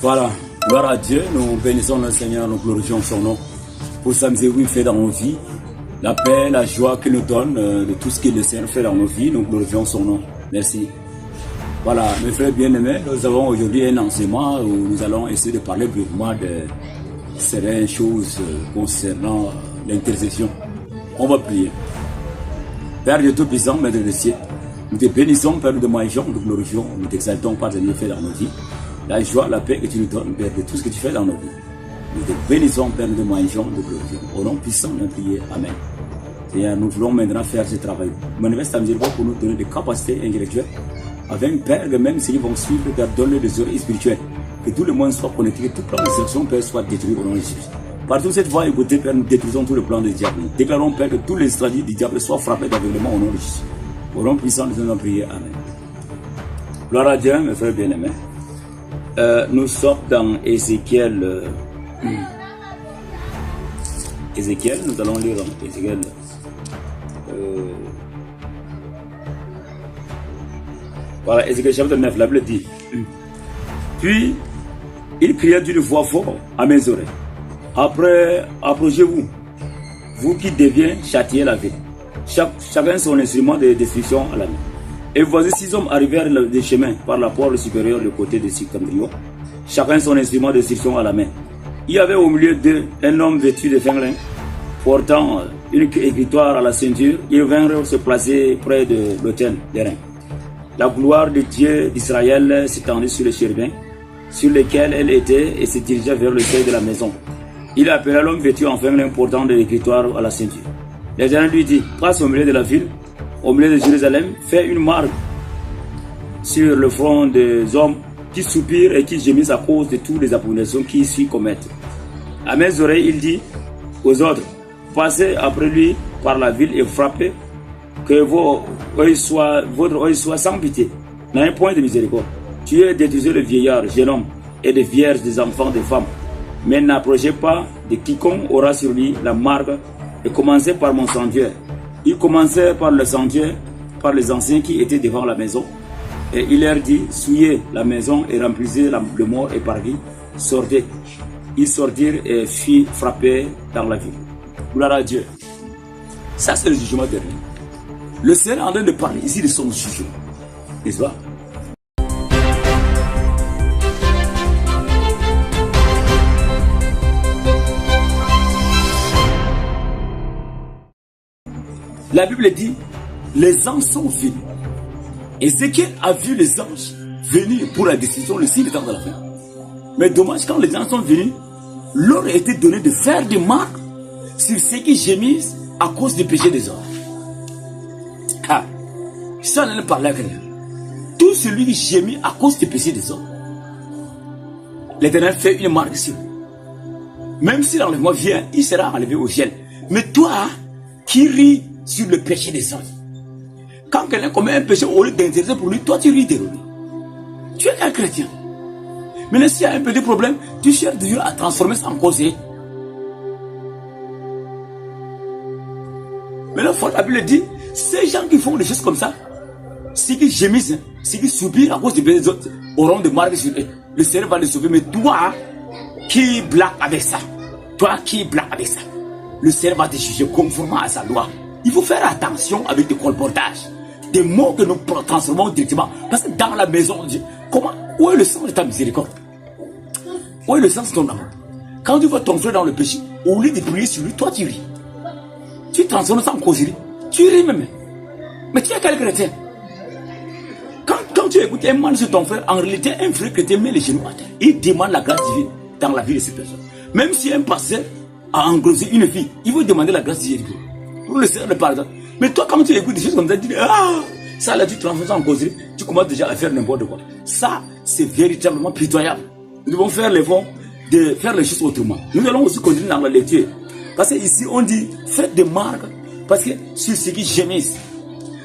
Voilà, gloire à Dieu, nous bénissons le Seigneur, nous glorifions son nom pour sa miséricorde fait dans nos vies, la paix, la joie qu'il nous donne, de tout ce que le Seigneur fait dans nos vies, nous glorifions son nom. Merci. Voilà, mes frères bien-aimés, nous avons aujourd'hui un enseignement où nous allons essayer de parler brièvement de certaines choses concernant l'intercession. On va prier. Père de Tout-Puissant, Maître des cieux, nous te bénissons, Père de Maïjon, nous te glorifions, nous t'exaltons par ce que tu fais dans nos vies. La joie, la paix que tu nous donnes, Père, de tout ce que tu fais dans nos vies. Nous te bénissons, Père de Maïjon, nous te glorifions. Au nom puissant, nous prions. Amen. Seigneur, nous voulons maintenant faire ce travail. Manifeste ta miséricorde pour nous donner des capacités intellectuelles. Avec Père, même s'ils vont suivre, Père, donne des oreilles spirituelles. Que tout le monde soit connecté, que tout plan de sélection, Père, soit détruit au nom de Jésus. Par toute cette voie écoutée, Père, nous détruisons tout le plan du diable. Nous déclarons, Père, que tous les stratégies du diable soient frappés d'aveuglement au nom de Jésus. Au nom puissant, nous allons prier. Amen. Gloire à Dieu, mes frères bien-aimés. Nous sommes dans Ézéchiel. Ézéchiel, nous allons lire dans Ézéchiel. Voilà, Ézéchiel chapitre 9, la Bible dit. Puis, il cria d'une voix forte à mes oreilles. Après, approchez-vous, vous qui deviez châtier la ville. Chacun son instrument de destruction à la main. Et voici 6 hommes arrivèrent des chemins par la porte supérieure, le côté de Sicandrio. Chacun son instrument de destruction à la main. Il y avait au milieu d'eux un homme vêtu de fin lin, portant une écritoire à la ceinture. Ils vinrent se placer près de l'autel d'airain. La gloire de Dieu d'Israël s'étendit sur les chérubins, sur lesquels elle était, et se dirigea vers le seuil de la maison. Il appela l'homme vêtu en fin lin, portant de l'écritoire à la ceinture. L'Éternel lui dit, passe au milieu de la ville, au milieu de Jérusalem, fais une marque sur le front des hommes qui soupirent et qui gémissent à cause de toutes les abominations qui s'y commettent. À mes oreilles, il dit aux autres, passez après lui par la ville et frappez, que votre œil soit sans pitié, n'ayez point de miséricorde. Tuez et détruisez le vieillard, jeune homme, et des vierges, des enfants, des femmes, mais n'approchez pas de quiconque aura sur lui la marque, et commencez par mon sanctuaire. Il commençait par le sanctuaire, par les anciens qui étaient devant la maison. Et il leur dit, souillez la maison et remplissez le mort et parvis, sortez. Ils sortirent et furent frappés dans la ville. Gloire à Dieu. Ça, c'est le jugement dernier. Le Seigneur est en train de parler ici de son jugement. N'est-ce pas? La Bible dit, les anges sont venus. Ézéchiel a vu les anges venir pour la décision, le signe du temps de la fin. Mais dommage, quand les anges sont venus, leur a été donné de faire des marques sur ceux qui gémissent à cause du péché des hommes. Ah, ça on en a parlé à quelqu'un. Tout celui qui gémit à cause du péché des hommes, l'Éternel fait une marque sur lui. Même si l'enlèvement vient, il sera enlevé au ciel. Mais toi, qui ris sur le péché des hommes, quand quelqu'un commet un péché, au lieu d'intéresser pour lui, toi tu ris de lui. Tu es un chrétien. Mais s'il y a un petit problème, tu cherches Dieu à transformer ça en conseiller. Mais la fois, la Bible dit, ces gens qui font des choses comme ça, ceux qui gémissent, ceux qui soupirent à cause des péchés des autres, auront des marques sur eux. Le Seigneur va les sauver. Mais toi, qui blague avec ça, le Seigneur va te juger conformément à sa loi. Il faut faire attention avec des colportages, des mots que nous transformons directement. Parce que dans la maison de Dieu, où est le sens de ta miséricorde? Où est le sens de ton amour? Quand tu vois ton frère dans le péché, au lieu de prier sur lui, toi tu ris. Tu transformes ça en causerie. Tu ris même. Mais tu es quel chrétien? Quand tu écoutes un mal sur ton frère, en réalité, un frère chrétien met les genoux à terre. Il demande la grâce divine dans la vie de cette personne. Même si un pasteur a engrosé une fille, il veut demander la grâce divine pour le Seigneur de pardon. Mais toi, quand tu écoutes des choses comme ça, tu dis, ah, ça là, tu transformes ça en causerie, tu commences déjà à faire n'importe quoi. Ça, c'est véritablement pitoyable. Nous devons faire l'effort de faire les choses autrement. Nous allons aussi continuer dans la lecture. Parce que ici, on dit, faites des marques, parce que sur ceux qui gémissent,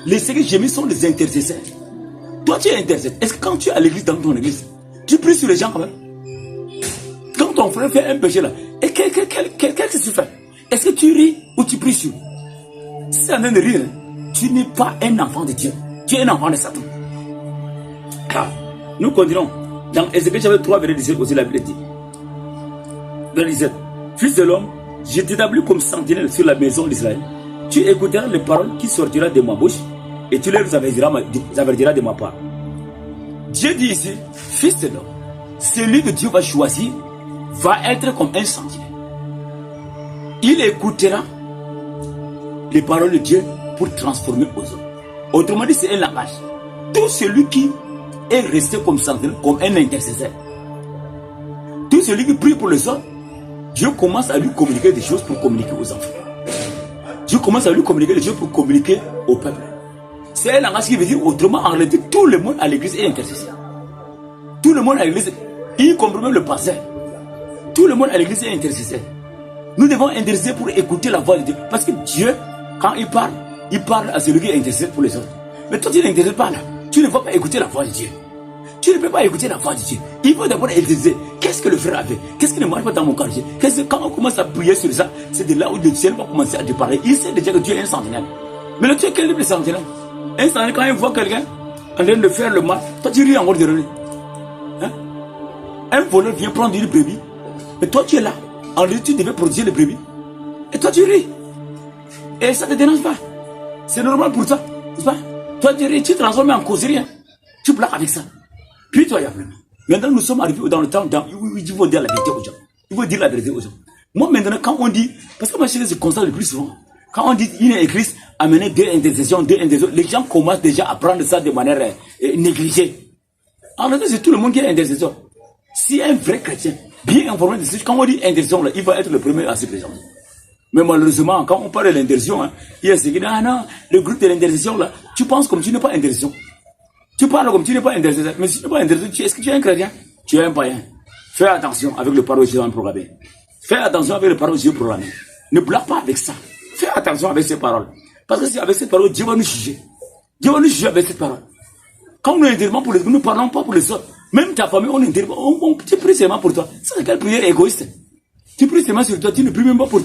ceux qui gémissent sont les intercesseurs. Toi, tu es intercesseur. Est-ce que quand tu es à l'église, dans ton église, tu pries sur les gens quand même? Quand ton frère fait un péché là, et qu'est-ce que tu fais? Est-ce que tu ris ou tu pries sur lui? Si c'est en train de rire, tu n'es pas un enfant de Dieu. Tu es un enfant de Satan. Ah, nous continuons Dans Ézéchiel chapitre 3, verset 17 aussi, la Bible dit. Verset 17. Fils de l'homme, je t'établis comme sentinelle sur la maison d'Israël. Tu écouteras les paroles qui sortiront de ma bouche et tu les avertiras de ma part. Dieu dit ici, fils de l'homme, celui que Dieu va choisir va être comme un sentinelle. Il écoutera les paroles de Dieu pour transformer aux hommes. Autrement dit, c'est un langage. Tout celui qui est resté comme sentinelle, comme un intercesseur, tout celui qui prie pour les autres, Dieu commence à lui communiquer des choses pour communiquer aux enfants. Dieu commence à lui communiquer des choses pour communiquer au peuple. C'est un langage qui veut dire autrement, en réalité, tout le monde à l'église est intercesseur. Tout le monde à l'église, y compris même le pasteur. Tout le monde à l'église est intercesseur. Nous devons intercéder pour écouter la voix de Dieu. Parce que Dieu, quand il parle à celui qui est intercesseur pour les autres. Mais toi, tu n'intercèdes pas là. Tu ne vas pas écouter la voix de Dieu. Tu ne peux pas écouter la voix de Dieu. Il faut d'abord intercéder. Qu'est-ce que le frère a fait? Qu'est-ce qui ne marche pas dans mon quartier? Quand on commence à prier sur ça, c'est de là où le ciel va commencer à te parler. Il sait déjà que Dieu est un sentinelle. Mais le Dieu, quel est le sentinelle? Un sentinelle, quand il voit quelqu'un en train de faire le mal, toi tu ris encore de lui. Hein? Un voleur vient prendre une brebis. Mais toi tu es là. En réalité, tu devais protéger les brebis. Et toi tu ris. Et ça ne te dérange pas. C'est normal pour toi. N'est-ce pas? Toi tu ris, tu te transformes en causerie. Hein? Tu blagues avec ça. Puis toi, il y a vraiment. Maintenant, nous sommes arrivés dans le temps où il faut dire la vérité aux gens. Il faut dire la vérité aux gens. Moi, maintenant, quand on dit, parce que moi, je constate le plus souvent, quand on dit une église a mené deux intercessions, les gens commencent déjà à prendre ça de manière négligée. En réalité, c'est tout le monde qui est intercession. Si un vrai chrétien, bien informé de ce quand on dit intercession, là, il va être le premier à se présenter. Mais malheureusement, quand on parle de l'intercession, hein, il y a ceux qui disent, ah non, le groupe de l'intercession, là, tu penses comme tu n'es pas intercession. Tu parles comme tu n'es pas intercesseur. Mais si tu n'es pas intercesseur, est-ce que tu es un chrétien? Tu es un païen. Fais attention avec le parole de Dieu programmé. Fais attention avec le parole de Dieu programmé. Ne blague pas avec ça. Fais attention avec ces paroles. Parce que si avec ces paroles, Dieu va nous juger. Dieu va nous juger avec cette parole. Quand nous intervenons pour les autres, nous ne parlons pas pour les autres. Même ta famille, on intervient. Tu pries seulement pour toi. C'est quelle prière égoïste? Tu pries seulement sur toi. Tu ne pries même pas pour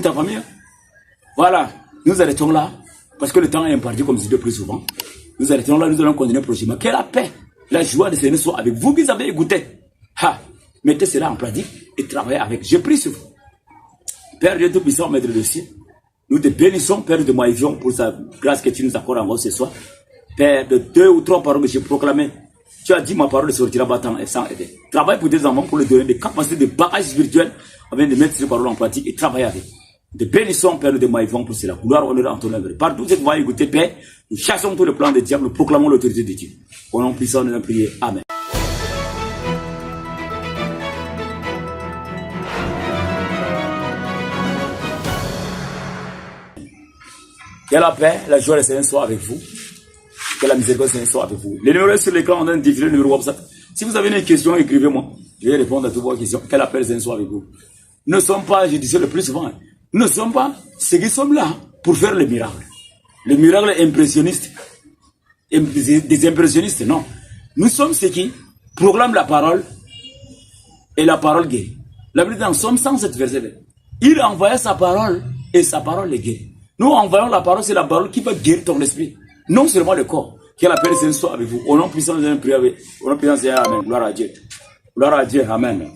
ta famille. Voilà. Nous arrêtons là. Parce que le temps est imparti comme je dis plus souvent. Nous arrêtons là, nous allons continuer prochainement. Que la paix, la joie de Seigneur soit avec vous qui avez écouté. Mettez cela en pratique et travaillez avec. Je prie sur vous. Père Dieu Tout-Puissant, Maître de ciel, nous te bénissons, Père de Maïvion, pour sa grâce que tu nous accordes encore ce soir. Père, de 2 ou 3 paroles que j'ai proclamées, tu as dit ma parole sortira battant et sans aider. Travaille pour tes enfants pour leur donner des capacités de bagage spirituel afin de mettre ces paroles en pratique et travailler avec. Nous te bénissons, Père de Maïvion, pour cela. Gloire, honneur en ton œuvre. Partout cette voix écoutez, Père, nous chassons tout le plan de diable, nous proclamons l'autorité de Dieu. Au nom puissant de notre prière. Amen. Que la paix, la joie de Seigneur soit avec vous. Que la miséricorde de Seigneur soit avec vous. Les numéros sur l'écran, on a diffusé le numéro WhatsApp. Si vous avez une question, écrivez-moi. Je vais répondre à toutes vos questions. Que la paix de Seigneur soit avec vous. Nous ne sommes pas, je disais le plus souvent, nous ne sommes pas ceux qui sommes là pour faire le miracle. Le miracle impressionniste. Des impressionnistes, non. Nous sommes ceux qui proclament la parole et la parole guérit. La Bible dit dans Somme 107 verset. Il envoya sa parole et sa parole est guérie. Nous envoyons la parole, c'est la parole qui va guérir ton esprit. Non seulement le corps. Que la paix de Seigneur soit avec vous. Au nom puissant de Dieu, prière. Au nom puissant de Dieu, amen. Gloire à Dieu. Gloire à Dieu, amen.